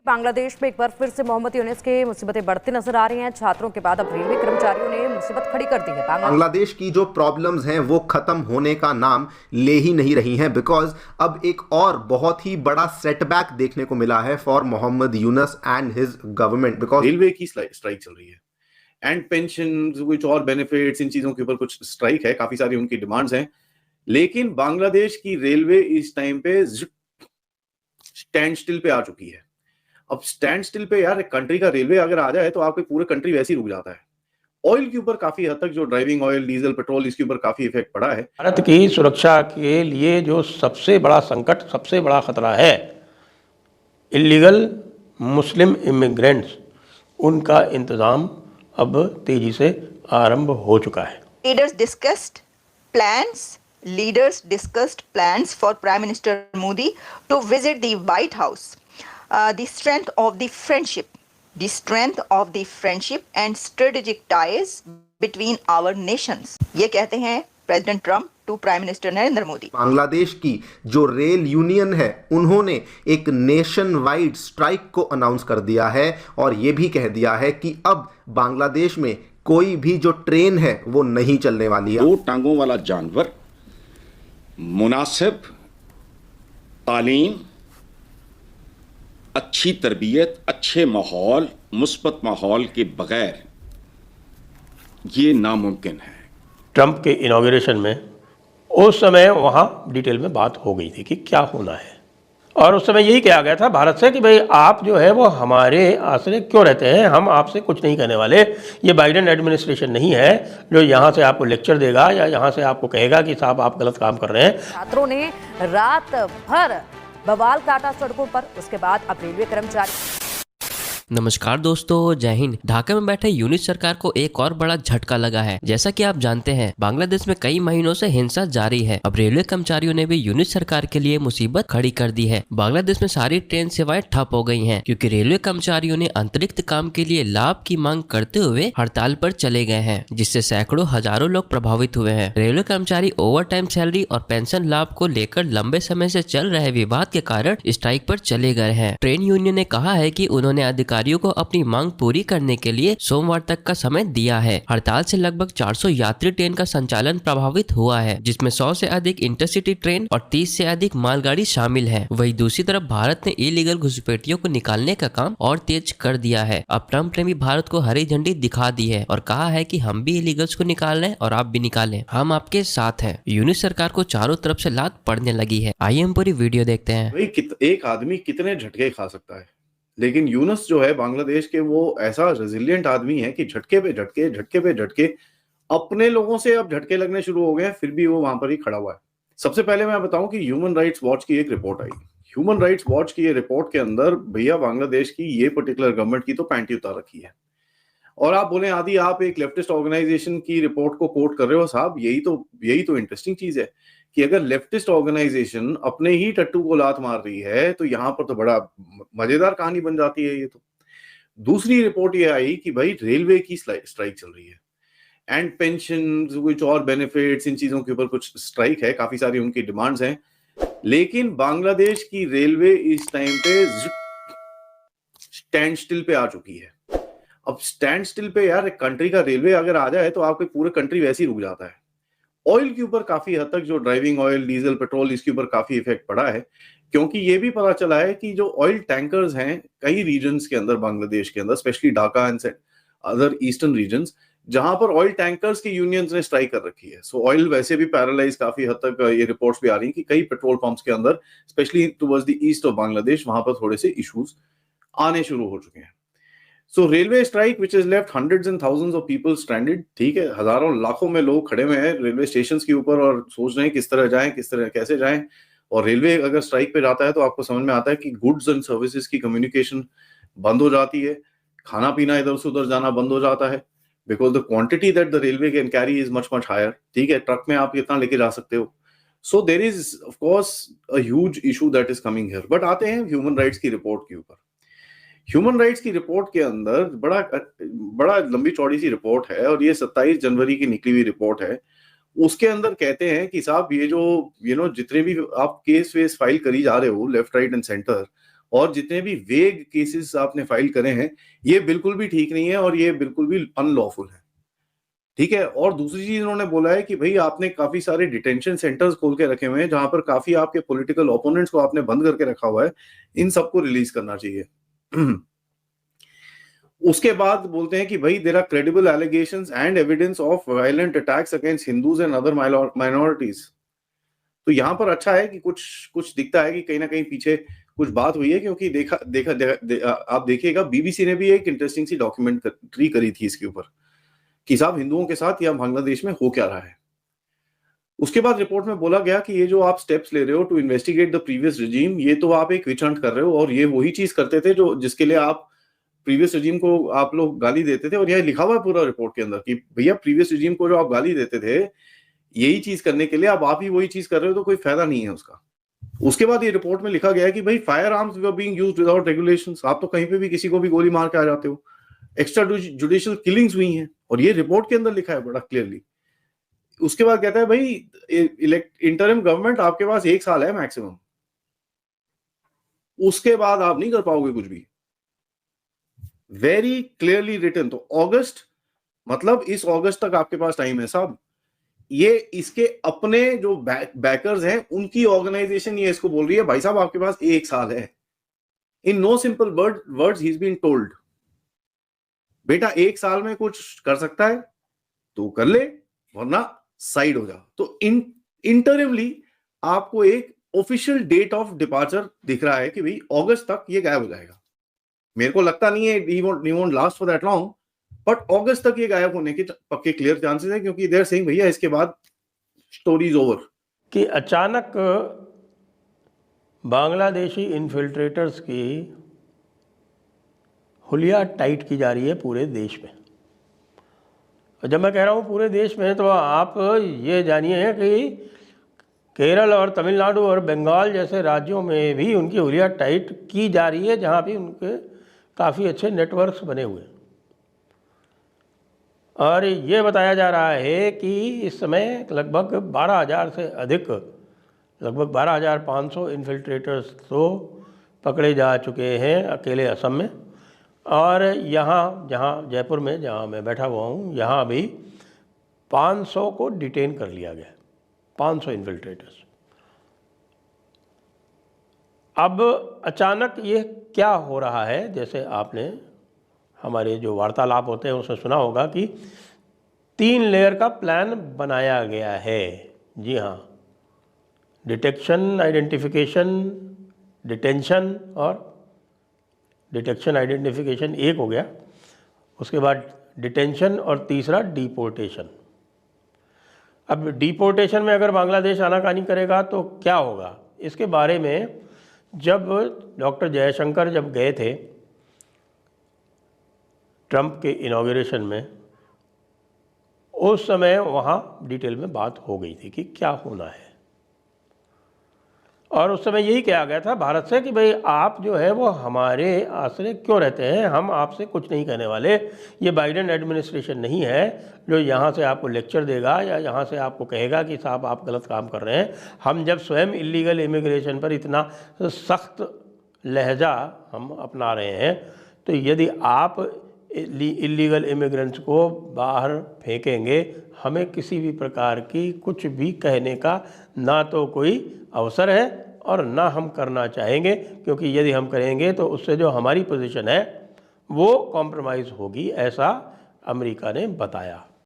बांग्लादेश में एक बार फिर से मोहम्मद यूनुस की मुसीबतें बढ़ती नजर आ रही हैं। छात्रों के बाद अब रेलवे कर्मचारियों ने मुसीबत खड़ी कर दी है। बांग्लादेश की जो प्रॉब्लम्स हैं वो खत्म होने का नाम ले ही नहीं रही हैं, बिकॉज अब एक और बहुत ही बड़ा सेटबैक देखने को मिला है for Mohammad Yunus and his government. Because railway की स्ट्राइक चल रही है एंड पेंशन कुछ और बेनिफिट्स, इन चीजों के ऊपर कुछ स्ट्राइक है, काफी सारी उनकी डिमांड्स हैं। लेकिन बांग्लादेश की रेलवे इस टाइम पे स्टैंड स्टिल पे आ चुकी है। अब स्टैंड स्टिल पे यार कंट्री का रेलवे अगर आ जाए तो आपके पूरे कंट्री वैसे ही रुक जाता है। ऑयल के ऊपर काफी हद तक जो ड्राइविंग ऑयल, डीजल, पेट्रोल, इसके ऊपर काफी इफेक्ट पड़ा है। भारत की सुरक्षा के लिए जो सबसे बड़ा संकट, सबसे बड़ा खतरा है, इलीगल मुस्लिम इमिग्रेंट्स, उनका इंतजाम अब तेजी से आरंभ हो चुका है। Leaders discussed plans for Prime Minister Modi to visit the White House. The strength of the friendship and strategic ties between our nations. ये कहते हैं president Trump to prime minister Narendra Modi. Bangladesh की जो रेल यूनियन है उन्होंने एक नेशन वाइड स्ट्राइक को announce कर दिया है और ये भी कह दिया है कि अब बांग्लादेश में कोई भी जो ट्रेन है वो नहीं चलने वाली है। दो टांगों वाला जानवर मुनासिब तालीम, अच्छी तरबियत, अच्छे माहौल, मुस्बत माहौल के बगैर ये नामुमकिन है। ट्रंप के इनॉग्रेशन में उस समय वहाँ डिटेल में बात हो गई थी कि क्या होना है, और उस समय यही कहा गया था भारत से कि भाई आप जो है वो हमारे आश्रय क्यों रहते हैं, हम आपसे कुछ नहीं करने वाले। ये बाइडेन एडमिनिस्ट्रेशन नहीं है जो यहाँ से आपको लेक्चर देगा या यहाँ से आपको कहेगा कि साहब आप गलत काम कर रहे हैं। छात्रों ने रात भर बवाल काटा सड़कों पर। उसके बाद अब रेलवे कर्मचारी। नमस्कार दोस्तों, जय हिंद। ढाका में बैठे यूनुस सरकार को एक और बड़ा झटका लगा है। जैसा कि आप जानते हैं, बांग्लादेश में कई महीनों से हिंसा जारी है। अब रेलवे कर्मचारियों ने भी यूनुस सरकार के लिए मुसीबत खड़ी कर दी है। बांग्लादेश में सारी ट्रेन सेवाएं ठप हो गई हैं, क्योंकि रेलवे कर्मचारियों ने अतिरिक्त काम के लिए लाभ की मांग करते हुए हड़ताल पर चले गए हैं, जिससे सैकड़ों हजारों लोग प्रभावित हुए हैं। रेलवे कर्मचारी ओवर टाइम सैलरी और पेंशन लाभ को लेकर लंबे समय से चल रहे विवाद के कारण स्ट्राइक पर चले गए हैं। ट्रेन यूनियन ने कहा है कि उन्होंने अधिकारियों को अपनी मांग पूरी करने के लिए सोमवार तक का समय दिया है। हड़ताल से लगभग 400 यात्री ट्रेन का संचालन प्रभावित हुआ है, जिसमें 100 से अधिक इंटरसिटी ट्रेन और 30 से अधिक मालगाड़ी शामिल है। वहीं दूसरी तरफ भारत ने इलीगल घुसपैठियों को निकालने का काम और तेज कर दिया है। अब ट्रम्प ने भी भारत को हरी झंडी दिखा दी है और कहा है कि हम भी इलीगल्स को निकाल रहे हैं और आप भी निकालें, हम आपके साथ हैं। यूनुस सरकार को चारों तरफ से लात पड़ने लगी है। आइए हम पूरी वीडियो देखते हैं। एक आदमी कितने झटके खा सकता है, लेकिन यूनुस जो है बांग्लादेश के, वो ऐसा रेजिलिएंट आदमी है कि झटके पे झटके अपने लोगों से अब झटके लगने शुरू हो गए हैं, फिर भी वो वहां पर ही खड़ा हुआ है। सबसे पहले मैं बताऊं कि ह्यूमन राइट्स वॉच की एक रिपोर्ट आई। ह्यूमन राइट्स वॉच की ये रिपोर्ट के अंदर भैया बांग्लादेश की ये पर्टिकुलर गवर्नमेंट की तो पैंटी उतार रखी है। और आप बोले आदि आप एक लेफ्टिस्ट ऑर्गेनाइजेशन की रिपोर्ट को कोट कर रहे हो। साहब यही तो इंटरेस्टिंग चीज है कि अगर लेफ्टिस्ट ऑर्गेनाइजेशन अपने ही टट्टू को लात मार रही है तो यहाँ पर तो बड़ा मजेदार कहानी बन जाती है। ये तो दूसरी रिपोर्ट ये आई कि भाई रेलवे की स्ट्राइक चल रही है एंड पेंशन कुछ और बेनिफिट्स, इन चीजों के ऊपर कुछ स्ट्राइक है, काफी सारी उनकी डिमांड्स हैं। लेकिन बांग्लादेश की रेलवे इस टाइम पे स्टैंड स्टिल पे आ चुकी है। अब स्टैंड स्टिल पे यार कंट्री का रेलवे अगर आ जाए तो आपके पूरे कंट्री वैसे ही रुक जाता है। ऑयल के ऊपर काफी हद तक जो ड्राइविंग ऑयल, डीजल, पेट्रोल, इसके ऊपर काफी इफेक्ट पड़ा है, क्योंकि ये भी पता चला है कि जो ऑयल टैंकर्स हैं कई रीजन्स के अंदर, बांग्लादेश के अंदर, specially Dhaka and other eastern regions, जहां पर ऑयल टैंकर्स की यूनियंस ने स्ट्राइक कर रखी है। सो ऑयल वैसे भी पैरालाइज काफी हद तक, ये रिपोर्ट्स भी आ रही हैं कि कई पेट्रोल पंप्स के अंदर, specially towards the east of Bangladesh, वहां पर थोड़े से इश्यूज आने शुरू हो चुके हैं। So railway strike which is left hundreds and thousands of people stranded. ठीक है, हजारों लाखों में लोग खड़े हुए हैं रेलवे स्टेशन के ऊपर और सोच रहे हैं किस तरह जाएं, कैसे जाएं। और रेलवे अगर स्ट्राइक पे जाता है तो आपको समझ में आता है कि गुड्स एंड सर्विसेज की कम्युनिकेशन बंद हो जाती है, खाना पीना इधर से उधर जाना बंद हो जाता है, because the quantity that the railway can carry is much higher. ठीक है, ट्रक में आप कितना लेके जा सकते हो। So there is of course a huge issue that is coming here. But आते हैं ह्यूमन राइट्स की रिपोर्ट के ऊपर। ह्यूमन राइट्स की रिपोर्ट के अंदर बड़ा लंबी चौड़ी सी रिपोर्ट है और ये 27 जनवरी की निकली हुई रिपोर्ट है। उसके अंदर कहते हैं कि साहब ये जो जितने भी आप केस वेस फाइल करी जा रहे हो लेफ्ट, राइट एंड सेंटर, और जितने भी वेग केसेस आपने फाइल करे हैं ये बिल्कुल भी ठीक नहीं है और ये बिल्कुल भी अनलॉफुल है, ठीक है। और दूसरी चीज उन्होंने बोला है कि भाई आपने काफी सारे डिटेंशन सेंटर्स खोल के रखे हुए हैं जहां पर काफी आपके पॉलिटिकल ओपोनेंट्स को आपने बंद करके रखा हुआ है, इन सबको रिलीज करना चाहिए। उसके बाद बोलते हैं कि भाई there are credible allegations and evidence of violent attacks against Hindus and other minorities. तो यहाँ पर अच्छा है कि कुछ दिखता है कि कहीं ना कहीं पीछे कुछ बात हुई है, क्योंकि आप देखिएगा बीबीसी ने भी एक इंटरेस्टिंग सी डॉक्यूमेंट्री करी थी इसके ऊपर कि साहब हिंदुओं के साथ या बांग्लादेश में हो क्या रहा है। उसके बाद रिपोर्ट में बोला गया कि ये जो आप स्टेप्स ले रहे हो to investigate the previous regime, ये तो आप एक विच हंट कर रहे हो और ये वही चीज करते थे जो जिसके लिए आप प्रीवियस रिजीम को आप लोग गाली देते थे। और यह लिखा हुआ है पूरा रिपोर्ट के अंदर कि भैया प्रीवियस रिजीम को जो आप गाली देते थे यही चीज करने के लिए अब आप ही वही चीज कर रहे हो, तो कोई फायदा नहीं है उसका। उसके बाद ये रिपोर्ट में लिखा गया है कि भाई fire arms were being used without regulations, आप तो कहीं पे भी किसी को भी गोली मार के आ जाते हो। एक्स्ट्रा जुडिशियल किलिंग्स हुई हैं और ये रिपोर्ट के अंदर लिखा है बड़ा क्लियरली। उसके बाद कहता है भाई इंटरिम गवर्नमेंट आपके पास 1 साल है मैक्सिमम, उसके बाद आप नहीं कर पाओगे कुछ भी। Very clearly written. तो अगस्त मतलब इस अगस्त तक आपके पास टाइम है साहब। ये इसके अपने जो बैकर्स हैं उनकी ऑर्गेनाइजेशन ये इसको बोल रही है भाई साहब आपके पास 1 साल है। In no simple words he is been told, बेटा 1 साल में कुछ कर सकता है तो कर ले वरना साइड हो जा। तो इंटरिमली आपको एक ऑफिशियल डेट ऑफ डिपार्चर दिख रहा है कि भाई अगस्त तक ये गायब हो जाएगा। मेरे को लगता नहीं है he won't last for that long, but अगस्त तक ये गायब होने के पक्के क्लियर चांसेस है, क्योंकि देयर सेइंग भैया इसके बाद स्टोरी इज ओवर। कि अचानक बांग्लादेशी इन्फिल्ट्रेटर्स की हुलिया टाइट की जा रही है पूरे देश में। और जब मैं कह रहा हूँ पूरे देश में, तो आप ये जानिए कि केरल और तमिलनाडु और बंगाल जैसे राज्यों में भी उनकी हुलिया टाइट की जा रही है, जहाँ भी उनके काफ़ी अच्छे नेटवर्क्स बने हुए हैं। और ये बताया जा रहा है कि इस समय लगभग 12,000 से अधिक, लगभग 12,500 इन्फिल्ट्रेटर्स तो पकड़े जा चुके हैं अकेले असम में। और यहाँ जहाँ जयपुर में जहाँ मैं बैठा हुआ हूँ, यहाँ भी 500 को डिटेन कर लिया गया, 500 इन्फिल्ट्रेटर्स। अब अचानक ये क्या हो रहा है, जैसे आपने हमारे जो वार्तालाप होते हैं उसमें सुना होगा कि 3 लेयर का प्लान बनाया गया है। जी हाँ, डिटेक्शन, आइडेंटिफिकेशन, डिटेंशन और डिटेक्शन आइडेंटिफिकेशन एक हो गया, उसके बाद डिटेंशन और तीसरा डिपोर्टेशन। अब डिपोर्टेशन में अगर बांग्लादेश आनाकानी करेगा तो क्या होगा, इसके बारे में जब डॉक्टर जयशंकर जब गए थे ट्रंप के इनॉग्रेशन में, उस समय वहाँ डिटेल में बात हो गई थी कि क्या होना है। और उस समय यही कहा गया था भारत से कि भाई आप जो है वो हमारे आश्रय क्यों रहते हैं, हम आपसे कुछ नहीं कहने वाले। ये बाइडेन एडमिनिस्ट्रेशन नहीं है जो यहाँ से आपको लेक्चर देगा या यहाँ से आपको कहेगा कि साहब आप गलत काम कर रहे हैं। हम जब स्वयं इलीगल इमिग्रेशन पर इतना सख्त लहजा हम अपना रहे हैं, तो यदि आप इलीगल इमिग्रेंट्स को बाहर फेंकेंगे, हमें किसी भी प्रकार की कुछ भी कहने का ना तो कोई अवसर है और ना हम करना चाहेंगे, क्योंकि यदि हम करेंगे तो उससे जो हमारी पोजीशन है वो कॉम्प्रोमाइज़ होगी, ऐसा अमेरिका ने बताया।